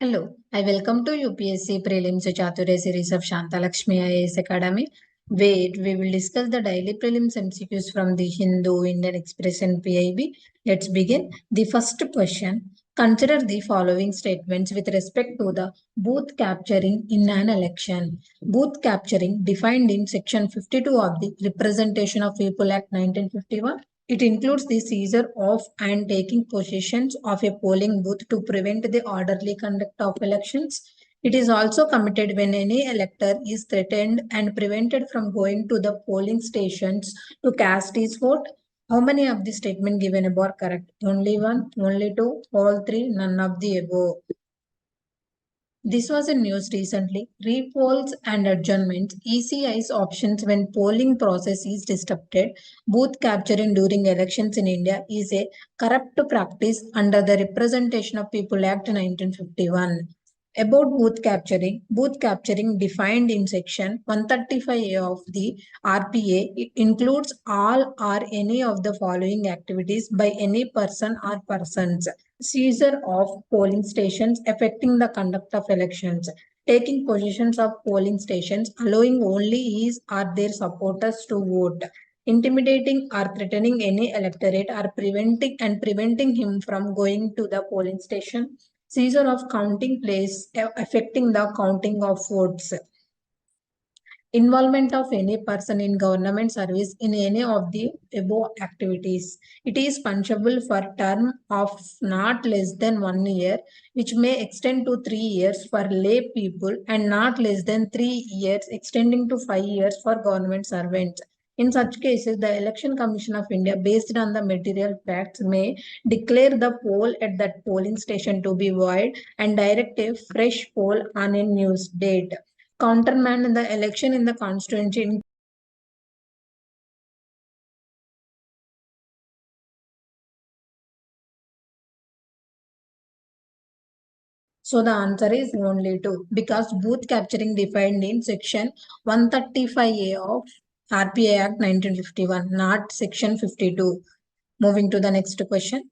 Hello, I welcome to UPSC Prelims Chaturya series of SHANTHA LAKSHMI IAS ACADEmy, where we will discuss the daily prelims MCQs from the Hindu, Indian Express and PIB. Let's begin. The first question. Consider the following statements with respect to the booth capturing in an election. Booth capturing defined in section 52 of the Representation of People Act 1951. It includes the seizure of and taking possession of a polling booth to prevent the orderly conduct of elections. It is also committed when any elector is threatened and prevented from going to the polling stations to cast his vote. How many of the statement given above are correct? Only one, only two, all three, none of the above. This was in news recently. Repolls and adjournments, ECI's options when polling process is disrupted. Booth capturing during elections in India is a corrupt practice under the Representation of People Act 1951. About booth capturing defined in section 135A of the RPA, it includes all or any of the following activities by any person or persons. Seizure of polling stations affecting the conduct of elections, taking possessions of polling stations, allowing only his or their supporters to vote, intimidating or threatening any electorate or preventing him from going to the polling station, seizure of counting place affecting the counting of votes, involvement of any person in government service in any of the above activities. It is punishable for term of not less than 1 year, which may extend to 3 years for lay people and not less than 3 years, extending to 5 years for government servants. In such cases, the Election Commission of India, based on the material facts, may declare the poll at that polling station to be void and direct a fresh poll on a news date. Countermand in the election in the constituency. So the answer is only 2 because booth capturing defined in section 135A of RPA Act 1951, not section 52. Moving to the next question.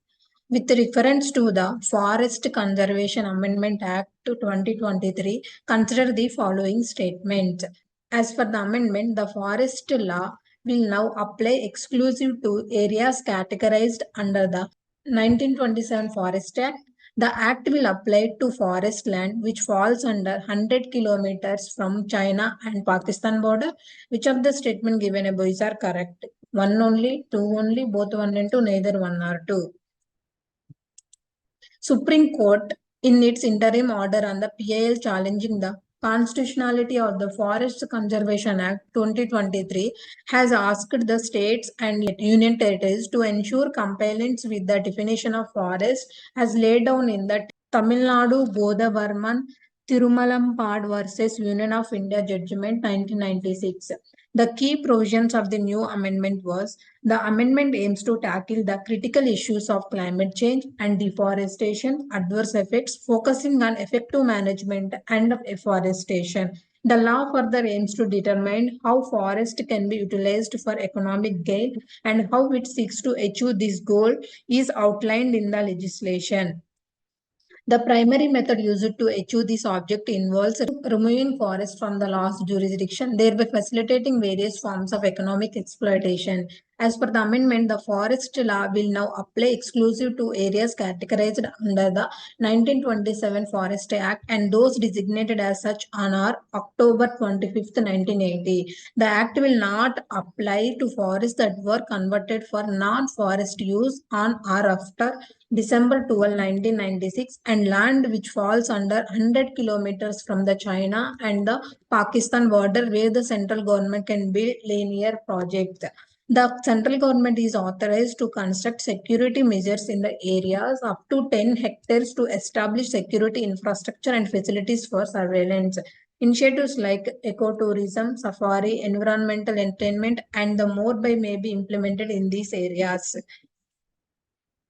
With reference to the Forest Conservation Amendment Act 2023, consider the following statement. As per the amendment, the forest law will now apply exclusive to areas categorized under the 1927 Forest Act. The act will apply to forest land which falls under 100 kilometers from China and Pakistan border. Which of the statement given above are correct? One only, two only, both one and two, neither one or two. Supreme Court, in its interim order on the PIL challenging the constitutionality of the Forest Conservation Act 2023, has asked the states and union territories to ensure compliance with the definition of forest as laid down in the Tamil Nadu Godavarman Tirumalampad versus Union of India Judgment 1996. The key provisions of the new amendment was the amendment aims to tackle the critical issues of climate change and deforestation, adverse effects, focusing on effective management and afforestation. The law further aims to determine how forest can be utilized for economic gain and how it seeks to achieve this goal is outlined in the legislation. The primary method used to achieve this object involves removing forests from the law's jurisdiction, thereby facilitating various forms of economic exploitation. As per the amendment, the forest law will now apply exclusive to areas categorized under the 1927 Forest Act and those designated as such on October 25th, 1980. The Act will not apply to forests that were converted for non-forest use on or after December 12, 1996 and land which falls under 100 kilometers from the China and the Pakistan border where the central government can build linear projects. The central government is authorized to construct security measures in the areas up to 10 hectares to establish security infrastructure and facilities for surveillance. Initiatives like ecotourism, safari, environmental entertainment, and the more by may be implemented in these areas.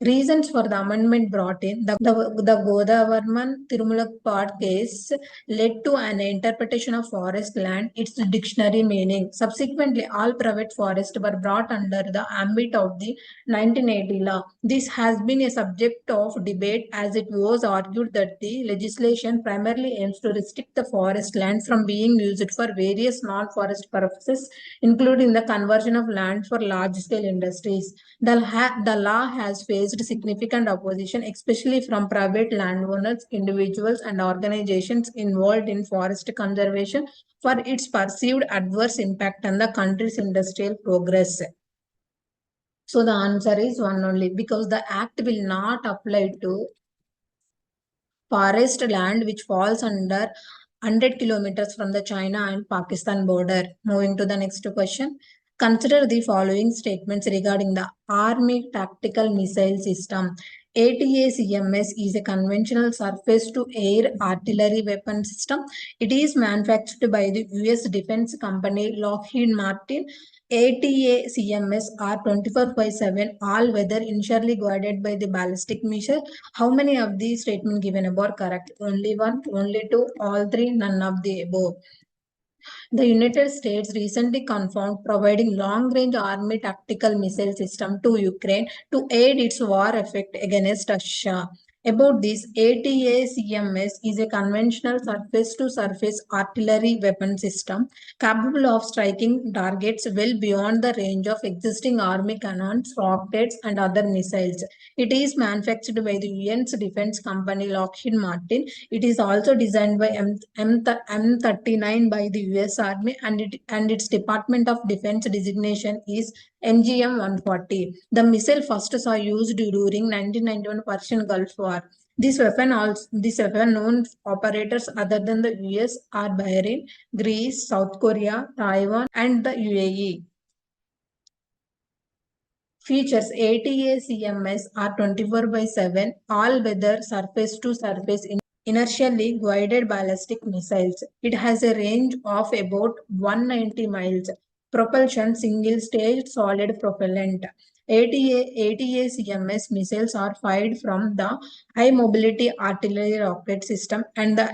Reasons for the amendment brought in the Godavarman Tirumulapad case led to an interpretation of forest land, its dictionary meaning. Subsequently, all private forests were brought under the ambit of the 1980 law. This has been a subject of debate as it was argued that the legislation primarily aims to restrict the forest land from being used for various non-forest purposes, including the conversion of land for large-scale industries. The law has faced significant opposition, especially from private landowners, individuals, and organizations involved in forest conservation for its perceived adverse impact on the country's industrial progress. So the answer is one only, because the act will not apply to forest land which falls under 100 kilometers from the China and Pakistan border. Moving to the next question. Consider the following statements regarding the Army Tactical Missile System. ATACMS is a conventional surface-to-air artillery weapon system. It is manufactured by the US defense company Lockheed Martin. ATACMS are 24/7 all-weather, initially guided by the ballistic missile. How many of these statements given above are correct? Only one, only two, all three, none of the above. The United States recently confirmed providing long-range army tactical missile system to Ukraine to aid its war effort against Russia. About this, ATACMS is a conventional surface-to-surface artillery weapon system capable of striking targets well beyond the range of existing army cannons, rockets, and other missiles. It is manufactured by the US defense company Lockheed Martin. It is also designed by M39 by the US Army, and its Department of Defense designation is NGM-140. The missile first saw used during 1991 Persian Gulf War. This weapon known operators other than the US are Bahrain, Greece, South Korea, Taiwan, and the UAE. Features: ATACMS are 24/7 all-weather surface-to-surface inertially guided ballistic missiles. It has a range of about 190 miles. Propulsion: single-stage solid propellant. ATACMS missiles are fired from the High Mobility Artillery Rocket System and the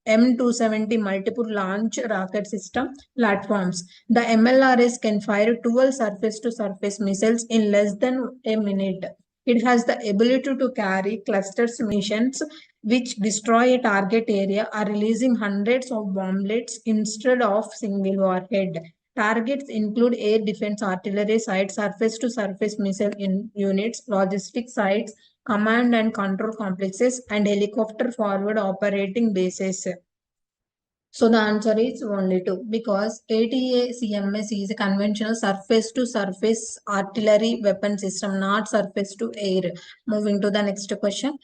M270 multiple launch rocket system platforms. The MLRS can fire 12 surface-to-surface missiles in less than a minute. It has the ability to carry clusters missions which destroy a target area or releasing hundreds of bomblets instead of single warhead. Targets include air defense artillery sites, surface-to-surface missile units, logistic sites, command and control complexes, and helicopter forward operating bases. So the answer is only two, because ATACMS is a conventional surface-to-surface artillery weapon system, not surface-to-air. Moving to the next question.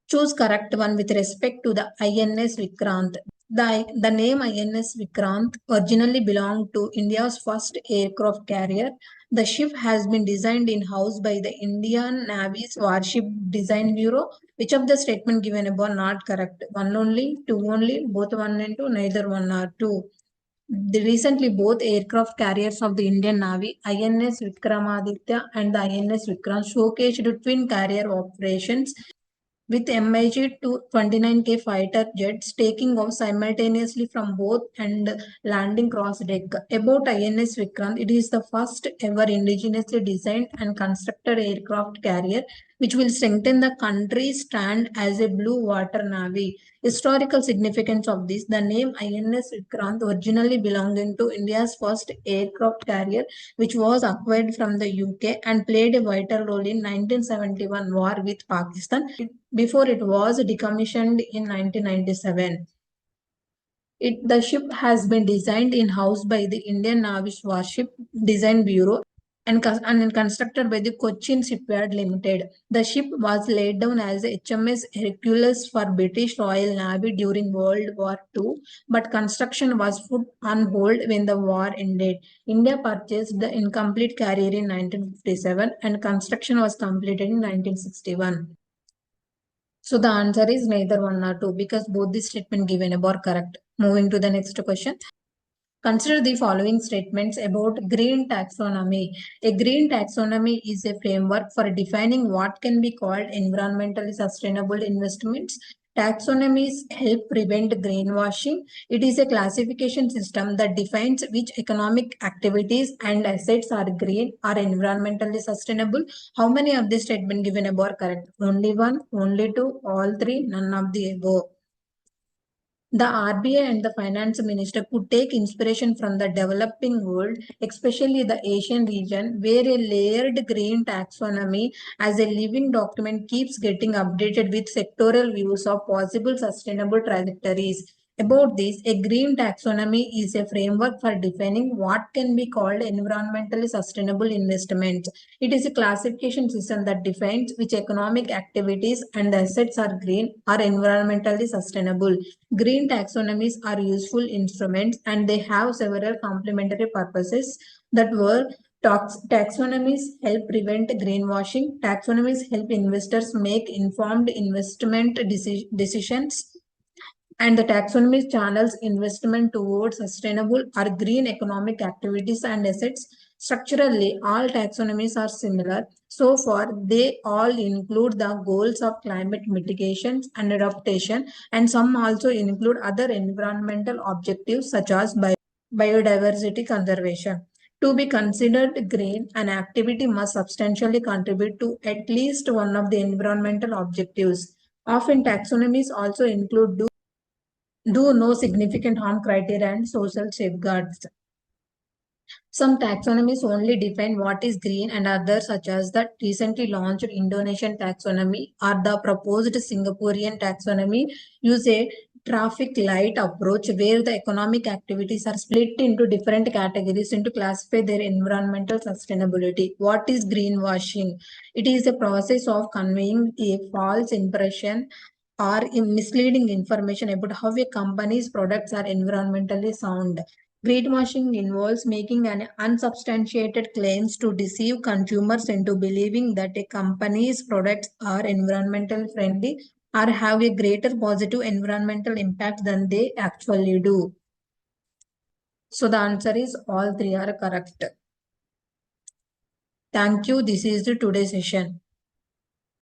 Choose correct one with respect to the INS Vikrant. The name INS Vikrant originally belonged to India's first aircraft carrier. The ship has been designed in-house by the Indian Navy's Warship Design Bureau. Which of the statement given above not correct? One only, two only, both one and two, neither one or two. Recently, both aircraft carriers of the Indian Navy, INS Vikramaditya and the INS Vikrant, showcased twin carrier operations with MiG-29K fighter jets taking off simultaneously from both and landing cross-deck. About INS Vikrant, it is the first ever indigenously designed and constructed aircraft carrier which will strengthen the country's stand as a blue water navy. Historical significance of this: the name INS Vikrant originally belonging to India's first aircraft carrier, which was acquired from the UK and played a vital role in 1971 war with Pakistan before it was decommissioned in 1997. The ship has been designed in-house by the Indian Navy's Warship Design Bureau and constructed by the Cochin Shipyard Limited. The ship was laid down as HMS Hercules for British Royal Navy during World War II, but construction was put on hold when the war ended. India purchased the incomplete carrier in 1957 and construction was completed in 1961. So the answer is neither one nor two, because both the statement given above are correct. Moving to the next question. Consider the following statements about green taxonomy. A green taxonomy is a framework for defining what can be called environmentally sustainable investments. Taxonomies help prevent greenwashing. It is a classification system that defines which economic activities and assets are green or environmentally sustainable. How many of the statements given above are correct? Only one, only two, all three, none of the above. The RBI and the finance minister could take inspiration from the developing world, especially the Asian region, where a layered green taxonomy as a living document keeps getting updated with sectoral views of possible sustainable trajectories. About this, a green taxonomy is a framework for defining what can be called environmentally sustainable investments. It is a classification system that defines which economic activities and assets are green or environmentally sustainable. Green taxonomies are useful instruments and they have several complementary purposes that were taxonomies help prevent greenwashing. Taxonomies help investors make informed investment decisions. And the taxonomy channels investment towards sustainable or green economic activities and assets. Structurally, all taxonomies are similar. So far, they all include the goals of climate mitigation and adaptation, and some also include other environmental objectives such as biodiversity conservation. To be considered green, an activity must substantially contribute to at least one of the environmental objectives. Often, taxonomies also include do no significant harm criteria and social safeguards. Some taxonomies only define what is green, and others, such as the recently launched Indonesian taxonomy or the proposed Singaporean taxonomy, use a traffic light approach where the economic activities are split into different categories to classify their environmental sustainability. What is greenwashing? It is a process of conveying a false impression or misleading information about how a company's products are environmentally sound. Greenwashing involves making an unsubstantiated claims to deceive consumers into believing that a company's products are environmentally friendly or have a greater positive environmental impact than they actually do. So the answer is all three are correct. Thank you. This is the today's session.